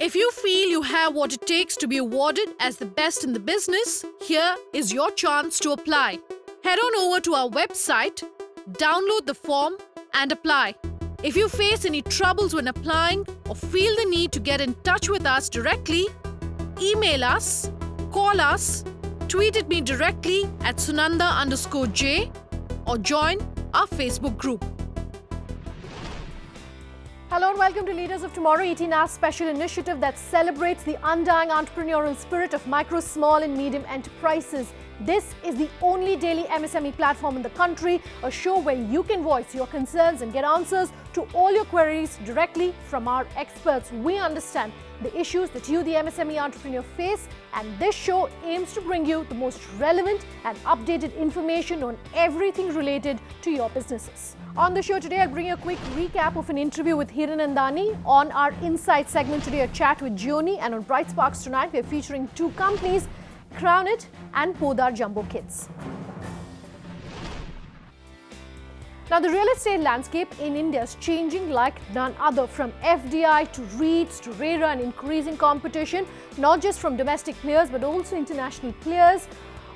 If you feel you have what it takes to be awarded as the best in the business, here is your chance to apply. Head on over to our website, download the form and apply. If you face any troubles when applying or feel the need to get in touch with us directly, email us, call us, tweet at me directly at Sunanda_J or join our Facebook group. Hello and welcome to Leaders of Tomorrow, 18-hour special initiative that celebrates the undying entrepreneurial spirit of micro, small and medium enterprises. This is the only daily MSME platform in the country, a show where you can voice your concerns and get answers to all your queries directly from our experts. We understand the issues that you, the MSME entrepreneur, face, and this show aims to bring you the most relevant and updated information on everything related to your businesses. On the show today, I'll bring you a quick recap of an interview with Hiranandani. On our Insight segment today, a chat with Joni, and on Bright Sparks tonight, we're featuring two companies, Crown It and Podar Jumbo Kits. Now, the real estate landscape in India is changing like none other, from FDI to REITs to RERA, and increasing competition, not just from domestic players but also international players.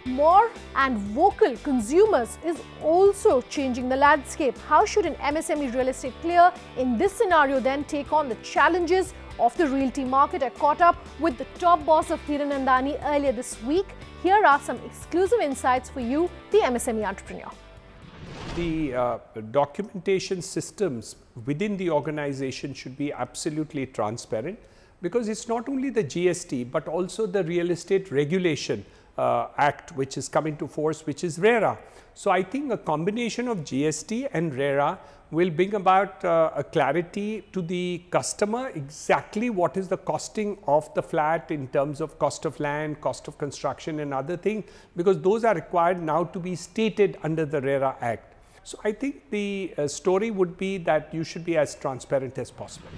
More and vocal consumers is also changing the landscape. How should an MSME real estate player in this scenario then take on the challenges of the realty market? I caught up with the top boss of Hiranandani earlier this week. Here are some exclusive insights for you, the MSME entrepreneur. The documentation systems within the organization should be absolutely transparent, because it's not only the GST but also the Real Estate Regulation Act which is coming to force, which is RERA. So I think a combination of GST and RERA will bring about a clarity to the customer, exactly what is the costing of the flat in terms of cost of land, cost of construction and other things, because those are required now to be stated under the RERA Act. So I think the story would be that you should be as transparent as possible.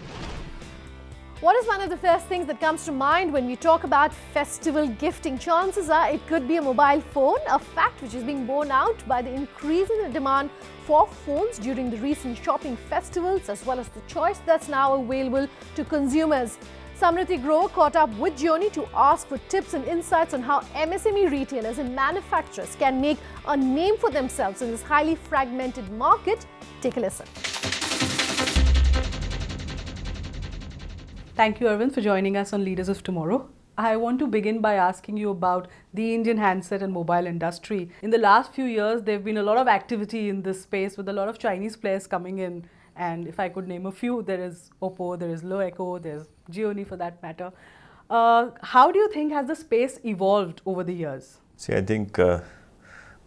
What is one of the first things that comes to mind when we talk about festival gifting? Chances are it could be a mobile phone, a fact which is being borne out by the increase in the demand for phones during the recent shopping festivals, as well as the choice that's now available to consumers. Samriti Grover caught up with Joni to ask for tips and insights on how MSME retailers and manufacturers can make a name for themselves in this highly fragmented market. Take a listen. Thank you, Arvind, for joining us on Leaders of Tomorrow. I want to begin by asking you about the Indian handset and mobile industry. In the last few years, there have been a lot of activity in this space with a lot of Chinese players coming in. And if I could name a few, there is Oppo, there is Loeco, there is Gioni for that matter. How do you think has the space evolved over the years? See, I think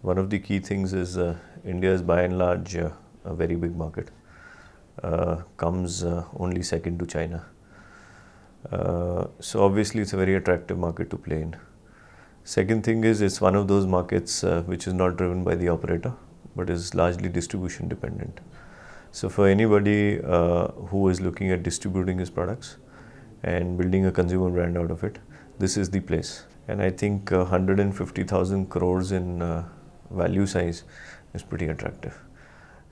one of the key things is India is by and large a very big market. Comes only second to China. So obviously it's a very attractive market to play in. Second thing is, it's one of those markets which is not driven by the operator but is largely distribution dependent. So for anybody who is looking at distributing his products and building a consumer brand out of it, this is the place. And I think 150,000 crores in value size is pretty attractive.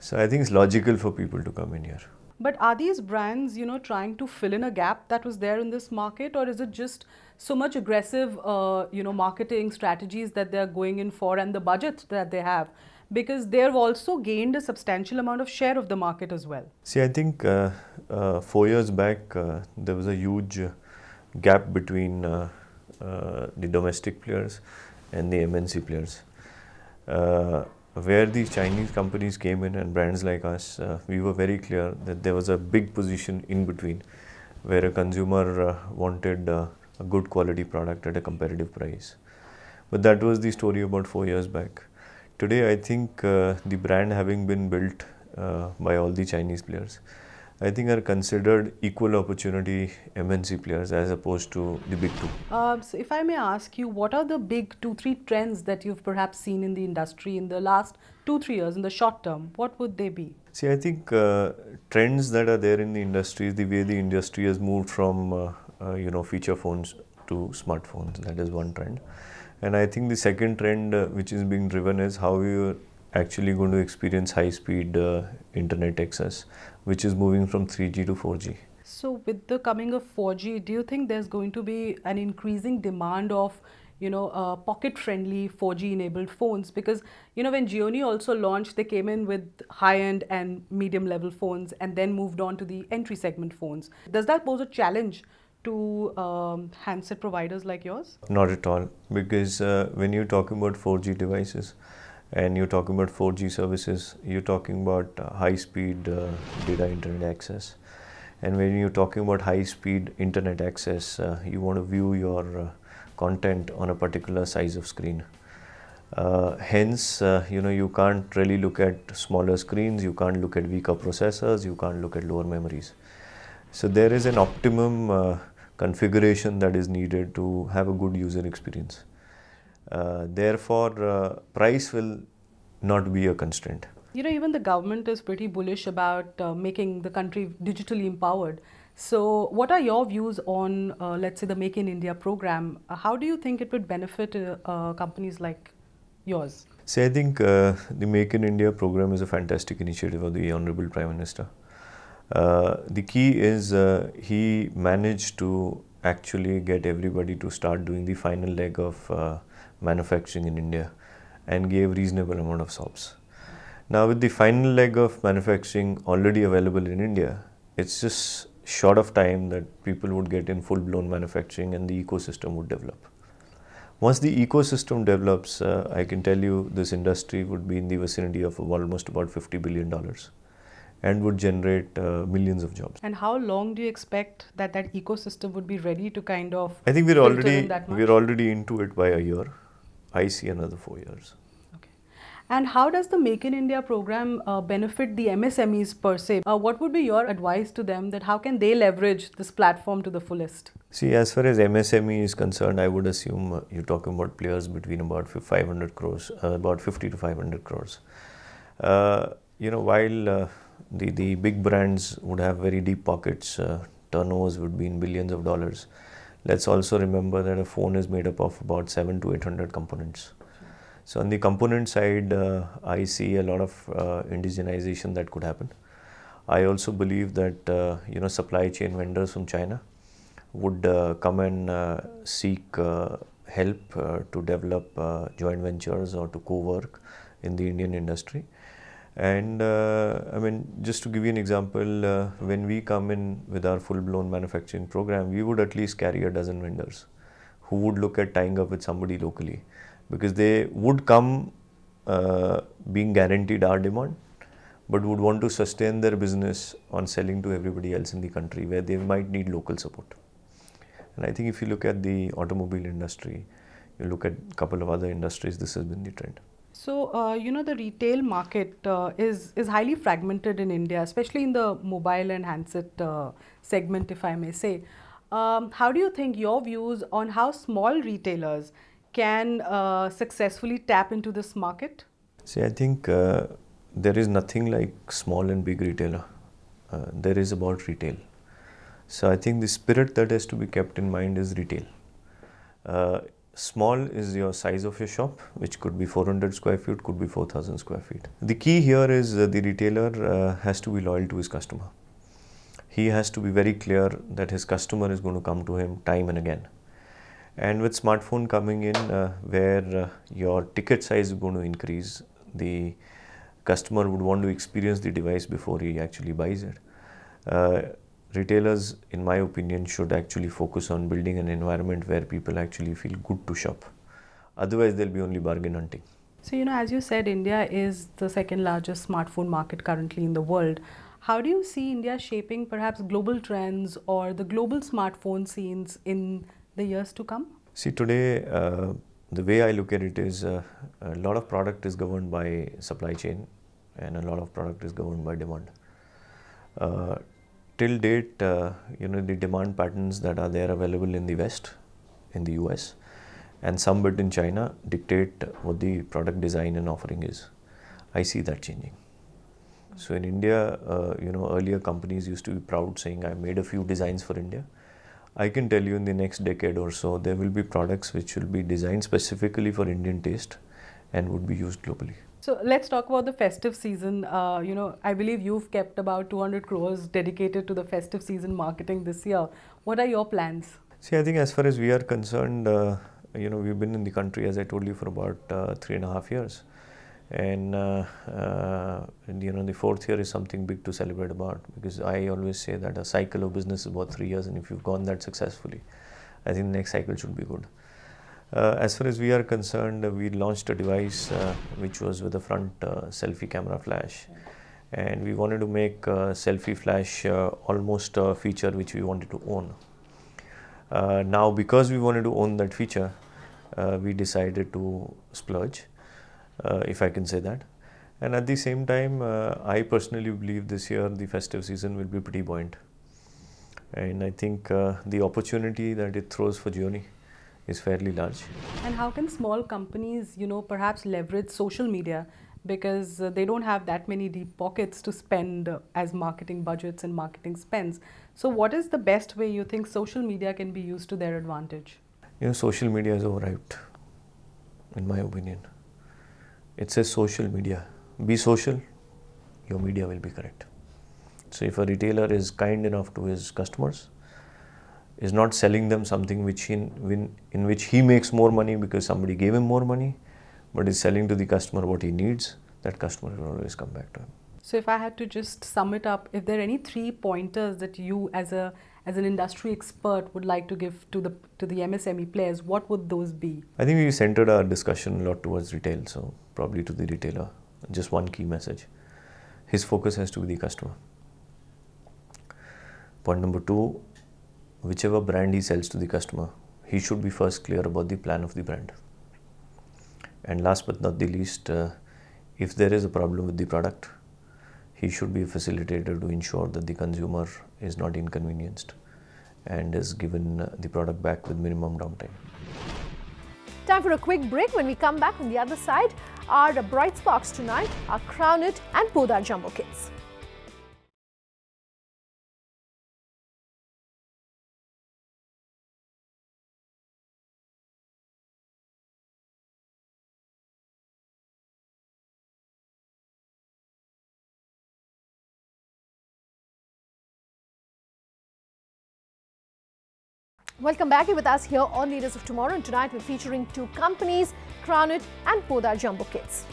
So I think it's logical for people to come in here. But are these brands, trying to fill in a gap that was there in this market, or is it just so much aggressive, marketing strategies that they're going in for and the budget that they have? Because they've also gained a substantial amount of share of the market as well. See, I think 4 years back, there was a huge gap between the domestic players and the MNC players. Where the Chinese companies came in and brands like us, we were very clear that there was a big position in between where a consumer wanted a good quality product at a competitive price. But that was the story about 4 years back. Today, I think the brand having been built by all the Chinese players, I think are considered equal opportunity MNC players as opposed to the big two. So if I may ask you, what are the big 2-3 trends that you've perhaps seen in the industry in the last 2-3 years in the short term? What would they be? See, I think trends that are there in the industry is the way the industry has moved from feature phones to smartphones. That is one trend. And I think the second trend which is being driven is how we are actually going to experience high-speed internet access, which is moving from 3G to 4G. So with the coming of 4G, do you think there's going to be an increasing demand of, pocket-friendly 4G-enabled phones? Because, when Xiaomi also launched, they came in with high-end and medium-level phones and then moved on to the entry segment phones. Does that pose a challenge to handset providers like yours? Not at all, because when you're talking about 4G devices and you're talking about 4G services, you're talking about high-speed data internet access. And when you're talking about high-speed internet access, you want to view your content on a particular size of screen. Hence, you can't really look at smaller screens, you can't look at weaker processors, you can't look at lower memories. So there is an optimum configuration that is needed to have a good user experience. Therefore, price will not be a constraint. Even the government is pretty bullish about making the country digitally empowered. So what are your views on, let's say, the Make in India program? How do you think it would benefit companies like yours? See, I think the Make in India program is a fantastic initiative of the Honorable Prime Minister. The key is he managed to actually get everybody to start doing the final leg of manufacturing in India and gave reasonable amount of SOPs. Now with the final leg of manufacturing already available in India, it's just short of time that people would get in full-blown manufacturing and the ecosystem would develop. Once the ecosystem develops, I can tell you this industry would be in the vicinity of almost about $50 billion and would generate millions of jobs. And how long do you expect that ecosystem would be ready to kind of I think we're already into it by a year. I see another 4 years. And how does the Make in India program benefit the MSMEs per se? What would be your advice to them that how can they leverage this platform to the fullest? See, as far as MSME is concerned, I would assume you're talking about players between about 500 crores, about 50 to 500 crores. While the big brands would have very deep pockets, turnovers would be in billions of dollars. Let's also remember that a phone is made up of about 700 to 800 components. So on the component side, I see a lot of indigenization that could happen. I also believe that supply chain vendors from China would come and seek help to develop joint ventures or to co-work in the Indian industry. And just to give you an example, when we come in with our full-blown manufacturing program, we would at least carry a dozen vendors who would look at tying up with somebody locally, because they would come being guaranteed our demand, but would want to sustain their business on selling to everybody else in the country where they might need local support. And I think if you look at the automobile industry, you look at a couple of other industries, this has been the trend. So, the retail market is highly fragmented in India, especially in the mobile and handset segment, if I may say. How do you think your views on how small retailers can successfully tap into this market? See, I think there is nothing like small and big retailer. There is about retail. So I think the spirit that has to be kept in mind is retail. Small is your size of your shop, which could be 400 square feet, could be 4,000 square feet. The key here is the retailer has to be loyal to his customer. He has to be very clear that his customer is going to come to him time and again. And with smartphone coming in, where your ticket size is going to increase, the customer would want to experience the device before he actually buys it. Retailers, in my opinion, should actually focus on building an environment where people actually feel good to shop. Otherwise, there'll be only bargain hunting. So, as you said, India is the second largest smartphone market currently in the world. How do you see India shaping perhaps global trends or the global smartphone scenes in the years to come? See, today, the way I look at it is a lot of product is governed by supply chain and a lot of product is governed by demand. Till date, the demand patterns that are there available in the West, in the US, and some bit in China dictate what the product design and offering is. I see that changing. So in India, earlier companies used to be proud saying, I made a few designs for India. I can tell you in the next decade or so, there will be products which will be designed specifically for Indian taste and would be used globally. So let's talk about the festive season. I believe you've kept about 200 crores dedicated to the festive season marketing this year. What are your plans? See, I think as far as we are concerned, we've been in the country, as I told you, for about 3.5 years. And the fourth year is something big to celebrate about, because I always say that a cycle of business is about 3 years, and if you've gone that successfully, I think the next cycle should be good. As far as we are concerned, we launched a device which was with a front selfie camera flash, and we wanted to make selfie flash almost a feature which we wanted to own. Now, because we wanted to own that feature, we decided to splurge, if I can say that. And at the same time, I personally believe this year the festive season will be pretty buoyant. And I think the opportunity that it throws for Journey is fairly large. And how can small companies, perhaps leverage social media, because they don't have that many deep pockets to spend as marketing budgets and marketing spends. So what is the best way you think social media can be used to their advantage? Social media is overhyped, in my opinion. It says social media. Be social, your media will be correct. So if a retailer is kind enough to his customers, is not selling them something in which he makes more money because somebody gave him more money, but is selling to the customer what he needs, that customer will always come back to him. So if I had to just sum it up, if there are any 3 pointers that you as an industry expert would like to give to the MSME players, what would those be? I think we centered our discussion a lot towards retail, so probably to the retailer, just one key message. His focus has to be the customer. Point number 2, whichever brand he sells to the customer, he should be first clear about the plan of the brand. And last but not the least, if there is a problem with the product, he should be a facilitator to ensure that the consumer is not inconvenienced and is given the product back with minimum downtime. Time for a quick break. When we come back on the other side, our bright sparks tonight are Crown It and Podar Jumbo Kits. Welcome back. You're with us here on Leaders of Tomorrow, and tonight we're featuring 2 companies, Crown It and Podar Jumbo Kits.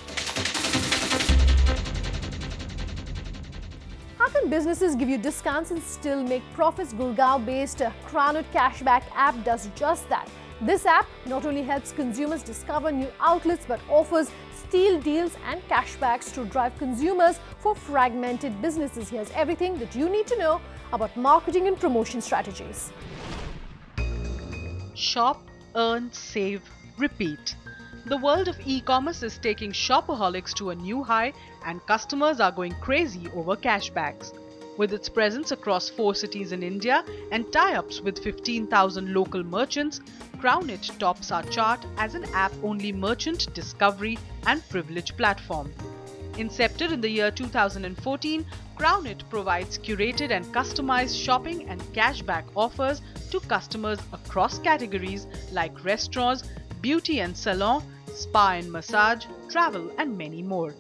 How can businesses give you discounts and still make profits? Gurgaon-based Crown It cashback app does just that. This app not only helps consumers discover new outlets but offers steal deals and cashbacks to drive consumers for fragmented businesses. Here's everything that you need to know about marketing and promotion strategies. Shop, earn, save, repeat. The world of e-commerce is taking shopaholics to a new high, and customers are going crazy over cashbacks. With its presence across 4 cities in India and tie-ups with 15,000 local merchants, Crown It tops our chart as an app-only merchant discovery and privilege platform. Incepted in the year 2014, Crown It provides curated and customized shopping and cashback offers to customers across categories like restaurants, beauty and salon, spa and massage, travel and many more.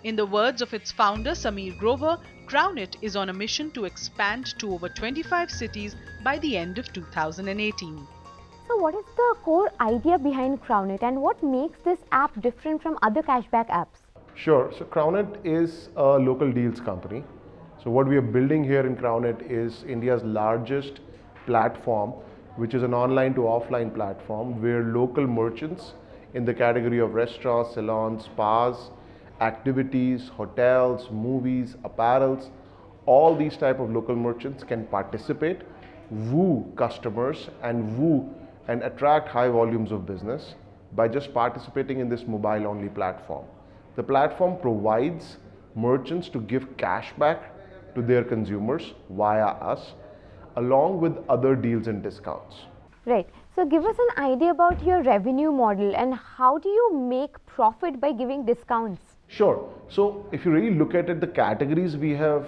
In the words of its founder Sameer Grover, Crown It is on a mission to expand to over 25 cities by the end of 2018. So what is the core idea behind Crown It and what makes this app different from other cashback apps? Sure. So Crown It is a local deals company. So what we are building here in Crown It is India's largest platform, which is an online to offline platform where local merchants in the category of restaurants, salons, spas, activities, hotels, movies, apparels, all these type of local merchants can participate, woo customers and attract high volumes of business by just participating in this mobile only platform. The platform provides merchants to give cash back to their consumers via us, along with other deals and discounts. Right. So give us an idea about your revenue model and how do you make profit by giving discounts? Sure. So if you really look at it, the categories we have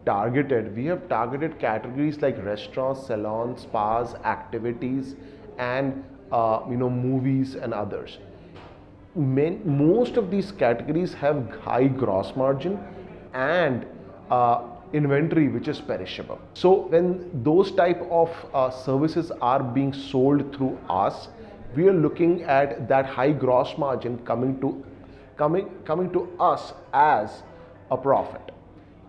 targeted categories like restaurants, salons, spas, activities, and movies and others. most of these categories have high gross margin and inventory which is perishable. So when those type of services are being sold through us, we are looking at that high gross margin coming to us as a profit.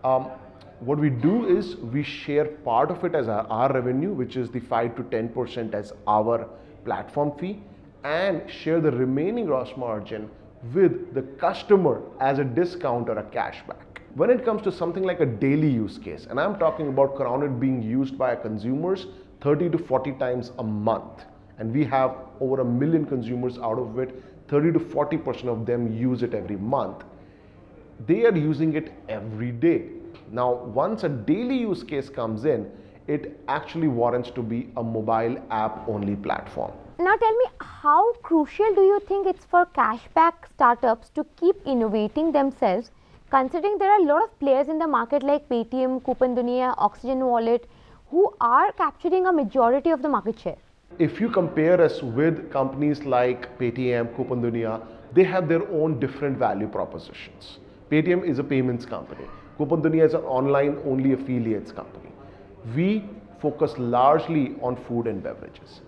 What we do is we share part of it as our revenue, which is the 5 to 10% as our platform fee, and share the remaining gross margin with the customer as a discount or a cashback. When it comes to something like a daily use case, and I'm talking about Crownit being used by consumers 30 to 40 times a month, and we have over 1 million consumers, out of which 30 to 40% of them use it every month. They are using it every day. Now, once a daily use case comes in, it actually warrants to be a mobile app only platform. Now tell me, how crucial do you think it's for cashback startups to keep innovating themselves, considering there are a lot of players in the market like Paytm, Coupon Dunia, Oxygen Wallet, who are capturing a majority of the market share? If you compare us with companies like Paytm, Coupon Dunia, they have their own different value propositions. Paytm is a payments company. Coupon Dunia is an online only affiliates company. We focus largely on food and beverages.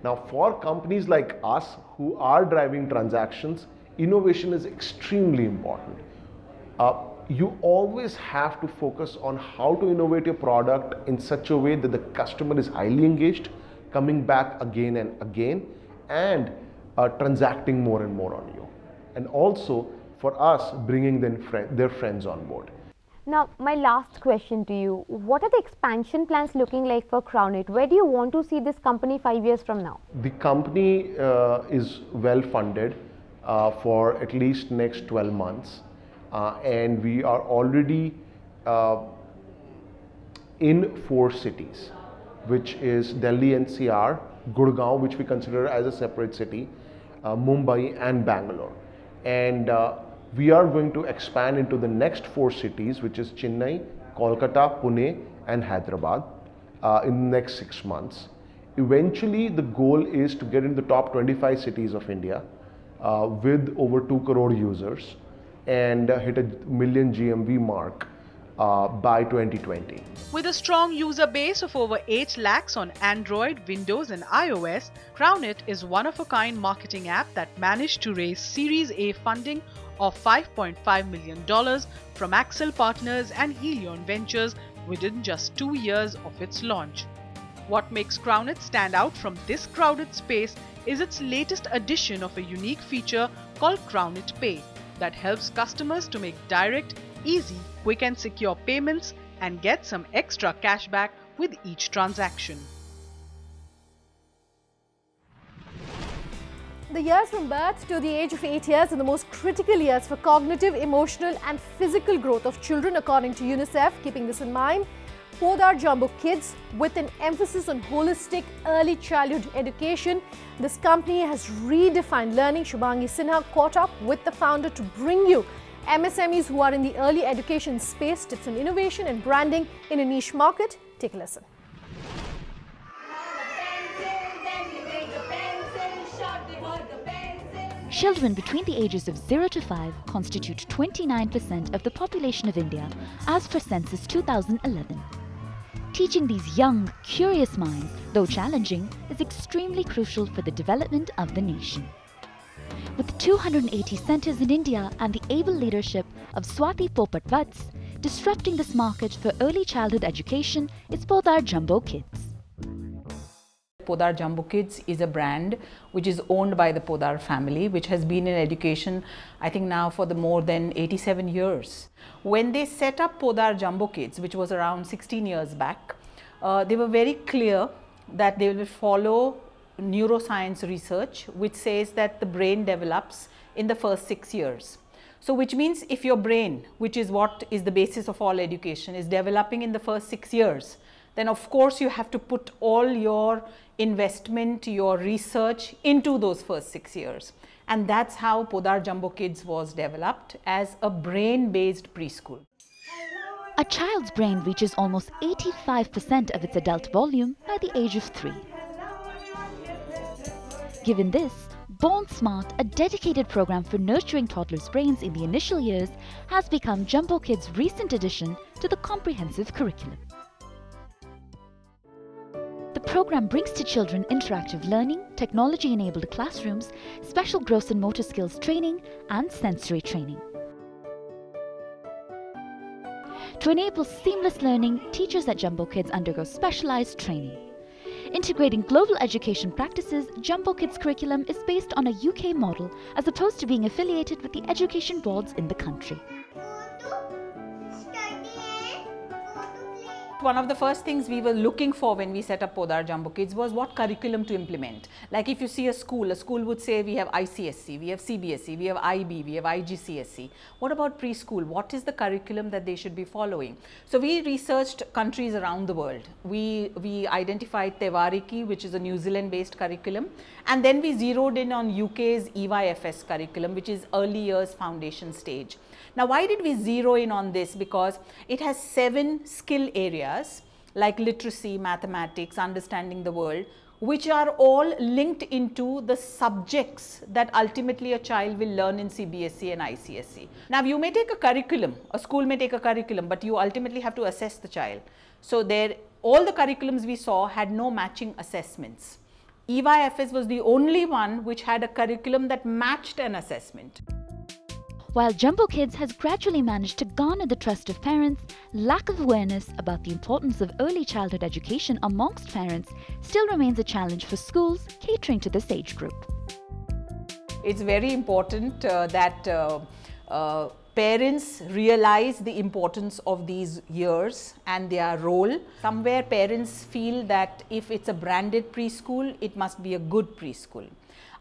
Now, for companies like us who are driving transactions, innovation is extremely important. You always have to focus on how to innovate your product in such a way that the customer is highly engaged, coming back again and again, and transacting more and more on you. And also for us, bringing their friends on board. Now, my last question to you, what are the expansion plans looking like for Crownit? Where do you want to see this company 5 years from now? The company is well funded for at least next 12 months. And we are already in 4 cities, which is Delhi NCR, Gurgaon, which we consider as a separate city, Mumbai and Bangalore. And we are going to expand into the next 4 cities, which is Chennai, Kolkata, Pune and Hyderabad in the next 6 months. Eventually, the goal is to get in the top 25 cities of India with over 2 crore users and hit a million GMV mark by 2020. With a strong user base of over 8 lakhs on Android, Windows and iOS, Crownit is one-of-a-kind marketing app that managed to raise Series A funding of $5.5 million from Axel Partners and Helion Ventures within just 2 years of its launch. What makes Crownit stand out from this crowded space is its latest addition of a unique feature called Crownit Pay that helps customers to make direct, easy, quick and secure payments and get some extra cashback with each transaction. The years from birth to the age of 8 years are the most critical years for cognitive, emotional and physical growth of children, according to UNICEF. Keeping this in mind, Podar Jumbo Kids, with an emphasis on holistic early childhood education, this company has redefined learning. Shubhangi Sinha caught up with the founder to bring you MSMEs who are in the early education space, tips on innovation and branding in a niche market. Take a listen. Children between the ages of 0 to 5 constitute 29% of the population of India as per Census 2011. Teaching these young, curious minds, though challenging, is extremely crucial for the development of the nation. With 280 centres in India and the able leadership of Swati Popat-Vats, disrupting this market for early childhood education is Podar Jumbo Kids. Podar Jumbo Kids is a brand which is owned by the Podar family, which has been in education, I think now for the more than 87 years. When they set up Podar Jumbo Kids, which was around 16 years back, they were very clear that they will follow neuroscience research, which says that the brain develops in the first 6 years. So which means if your brain, which is what is the basis of all education, is developing in the first 6 years, then of course you have to put all your investment, your research into those first 6 years. And that's how Podar Jumbo Kids was developed as a brain-based preschool. A child's brain reaches almost 85% of its adult volume by the age of 3. Given this, Born Smart, a dedicated program for nurturing toddlers' brains in the initial years, has become Jumbo Kids' recent addition to the comprehensive curriculum. The program brings to children interactive learning, technology-enabled classrooms, special gross and motor skills training, and sensory training. To enable seamless learning, teachers at Jumbo Kids undergo specialized training. Integrating global education practices, Jumbo Kids' curriculum is based on a UK model as opposed to being affiliated with the education boards in the country. One of the first things we were looking for when we set up Podar Jumbo Kids was what curriculum to implement. Like if you see a school would say we have ICSE, we have CBSE, we have IB, we have IGCSE. What about preschool? What is the curriculum that they should be following? So we researched countries around the world. We identified Tewariki, which is a New Zealand based curriculum, and then we zeroed in on UK's EYFS curriculum, which is early years foundation stage. Now, why did we zero in on this? Because it has 7 skill areas like literacy, mathematics, understanding the world, which are all linked into the subjects that ultimately a child will learn in CBSE and ICSE. Now, you may take a curriculum, a school may take a curriculum, but you ultimately have to assess the child. So, all the curriculums we saw had no matching assessments. EYFS was the only one which had a curriculum that matched an assessment. While Jumbo Kids has gradually managed to garner the trust of parents, lack of awareness about the importance of early childhood education amongst parents still remains a challenge for schools catering to this age group. It's very important that parents realize the importance of these years and their role. Somewhere parents feel that if it's a branded preschool, it must be a good preschool.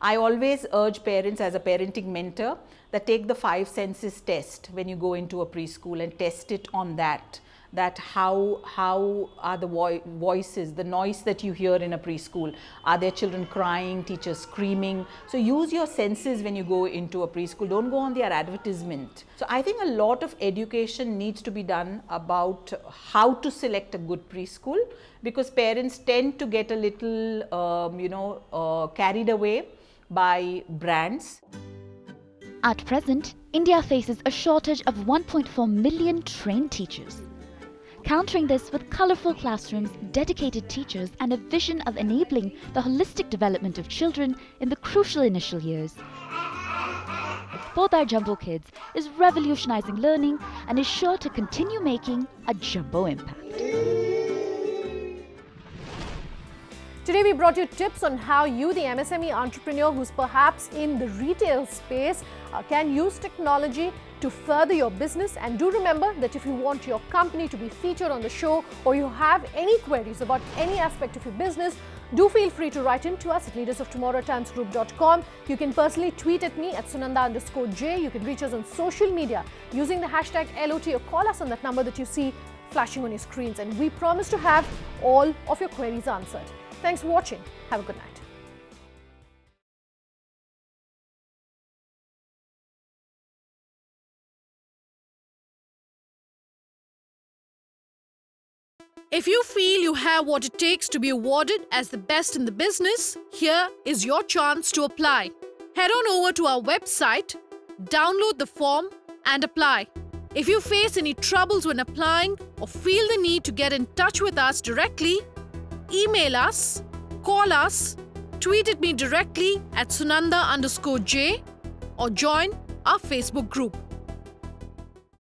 I always urge parents as a parenting mentor that take the 5 senses test when you go into a preschool and test it on that how are the voices, the noise that you hear in a preschool. Are there children crying, teachers screaming? So use your senses when you go into a preschool. Don't go on their advertisement. So I think a lot of education needs to be done about how to select a good preschool, because parents tend to get a little carried away by brands. At present, India faces a shortage of 1.4 million trained teachers. Countering this with colourful classrooms, dedicated teachers, and a vision of enabling the holistic development of children in the crucial initial years, Podar Jumbo Kids is revolutionising learning and is sure to continue making a jumbo impact. Today we brought you tips on how you, the MSME entrepreneur who's perhaps in the retail space, can use technology to further your business. And do remember that if you want your company to be featured on the show, or you have any queries about any aspect of your business, do feel free to write in to us at leadersoftomorrow@timesgroup.com. You can personally tweet at me at Sunanda_J. You can reach us on social media using the hashtag LOT, or call us on that number that you see flashing on your screens. And we promise to have all of your queries answered. Thanks for watching. Have a good night. If you feel you have what it takes to be awarded as the best in the business, here is your chance to apply. Head on over to our website, download the form and apply. If you face any troubles when applying or feel the need to get in touch with us directly, email us, call us, tweet at me directly at Sunanda_J, or join our Facebook group.